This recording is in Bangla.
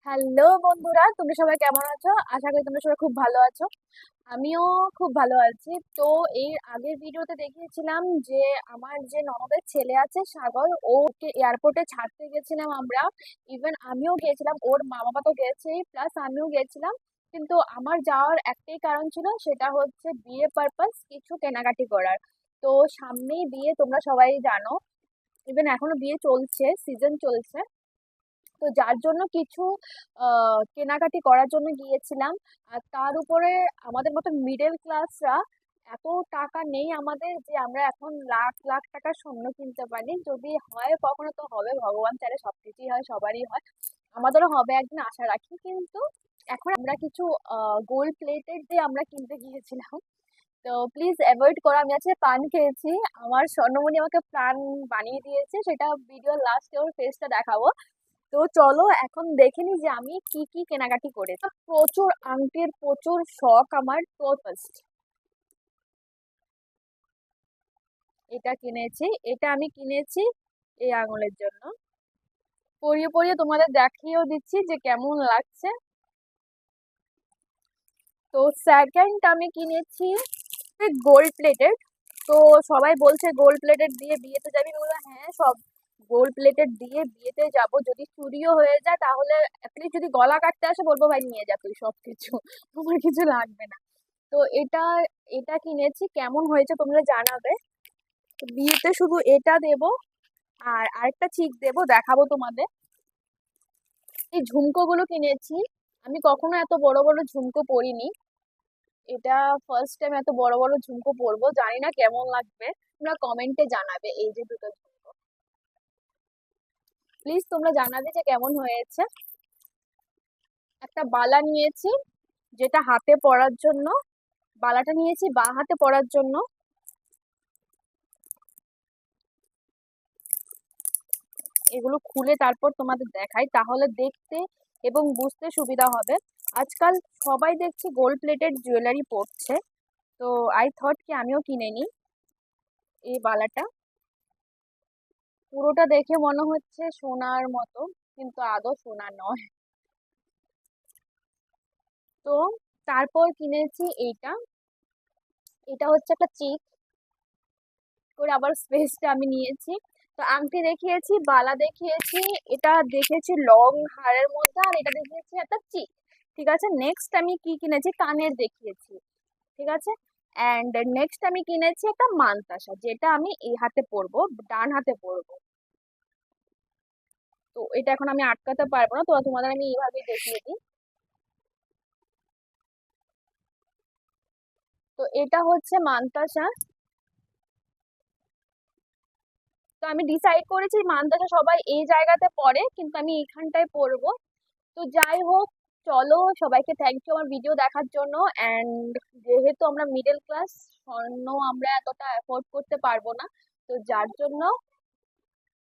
হ্যালো বন্ধুরা, তোমরা সবাই কেমন আছো? আশা করি তোমরা সবাই খুব ভালো আছো। আমিও খুব ভালো আছি। তো এর আগের ভিডিওতে দেখিয়েছিলাম যে আমার যে ননদের ছেলে আছে সাগর, ওকে এয়ারপোর্টে ছাড়তে গেছিলাম আমরা। ইভেন আমিও গিয়েছিলাম, ওর মা বাবা তো গেছেই, প্লাস আমিও গেছিলাম। কিন্তু আমার যাওয়ার একটাই কারণ ছিল, সেটা হচ্ছে বিয়ে পারপাস কিছু কেনাকাটি করার। তো সামনেই বিয়ে, তোমরা সবাই জানো। ইভেন এখনো বিয়ে চলছে, সিজন চলছে। তো যার জন্য কিছু কেনাকাটি করার জন্য গিয়েছিলাম। আর তার উপরে আমাদের মতো মিডল ক্লাসরা এত টাকা নেই আমাদের যে আমরা এখন লাখ লাখ টাকার স্বর্ণ কিনতে পারি। যদি হয় কখনো, তো হবে, ভগবান চাইলে সবকিছুই হয়, সবারই হয়, আমাদেরও হবে একদিন, আশা রাখি। কিন্তু এখন আমরা কিছু গোল্ড প্লেটেড দিয়ে আমরা কিনতে গিয়েছিলাম। তো প্লিজ অ্যাভয়েড করো। আমি আজকে পান খেয়েছি, আমার স্বর্ণমণি আমাকে পান বানিয়ে দিয়েছে, সেটা ভিডিও লাস্টে ওর ফেসটা দেখাবো। তো চলো এখন দেখে নি যে আমি কি কি কেনাকাটি করেছি। প্রচুর আংটির প্রচুর শখ আমার। তো ফার্স্ট এটা কিনেছি, এটা আমি কিনেছি এই আঙুলের জন্য। পরিয়ে পরিয়ে তোমাদের দেখিয়েও দিচ্ছি যে কেমন লাগছে। তো সেকেন্ড আমি কিনেছি গোল্ড প্লেটেড। তো সবাই বলছে গোল্ড প্লেটেড দিয়ে বিয়েতে যাবি, আমি বললাম হ্যাঁ, সব গোল্ড প্লেটেড দিয়ে বিয়েতে যাব। যদি চুরিও হয়ে যায় তাহলে অ্যাটলিস্ট যদি গলা কাটতে আসে বলবো ভাই নিয়ে যা তুই সবকিছু, আমার কিছু লাগবে না। তো এটা এটা কিনেছি, কেমন হয়েছে তোমরা জানাবে। তো বিয়েতে শুধু এটা দেব, আর আরেকটা চিক দেব, দেখাবো তোমাদের। এই ঝুমকো গুলো কিনেছি, আমি কখনো এত বড় বড় ঝুমকো পরিনি। এটা ফার্স্ট টাইম এত বড় বড় ঝুমকো পরবো, জানি না কেমন লাগবে। তোমরা কমেন্টে জানাবে, এই যে দুটো ঝুমকো, প্লিজ তোমরা জানাবে যে কেমন হয়েছে। একটা বালা নিয়েছি, যেটা হাতে পরার জন্য। বালাটা নিয়েছি বাঁ হাতে পরার জন্য। এগুলো খুলে তারপর তোমাদের দেখাই, তাহলে দেখতে এবং বুঝতে সুবিধা হবে। আজকাল সবাই দেখছি গোল্ড প্লেটেড জুয়েলারি পরছে। তো আই থট কি আমিও কিনে নিই এই বালাটা। পুরোটা দেখে মনে হচ্ছে সোনার মতো, কিন্তু আদৌ সোনা নয়। তো তারপর কিনেছি এইটা। এটা হচ্ছে একটা চিক করে, আবার স্পেসটা আমি নিয়েছি। তো আংটি দেখিয়েছি, বালা দেখিয়েছি, এটা দেখেছি লং হারের মধ্যে, আর এটা দেখিয়েছি একটা চিক। ঠিক আছে, নেক্সট আমি কি কিনেছি, কানের দেখিয়েছি। ঠিক আছে, অ্যান্ড নেক্সট আমি কিনেছি একটা মানতাসা, যেটা আমি এই হাতে পরবো, ডান হাতে পরবো। তো এটা এখন আমি আটকাতে পারবো না, তো তোমাদের আমি এইভাবেই দেখিয়ে দিই। তো এটা হচ্ছে মানতাসা। তো আমি ডিসাইড করেছি মানতাসা সবাই এই জায়গাতে পরে, কিন্তু আমি এখানটায় পরবো। তো যাই হোক, চলো, সবাইকে থ্যাংক ইউ আমার ভিডিও দেখার জন্য। অ্যান্ড যেহেতু আমরা মিডল ক্লাস, স্বর্ণ আমরা এতটা অ্যাফোর্ড করতে পারবো না, তো যার জন্য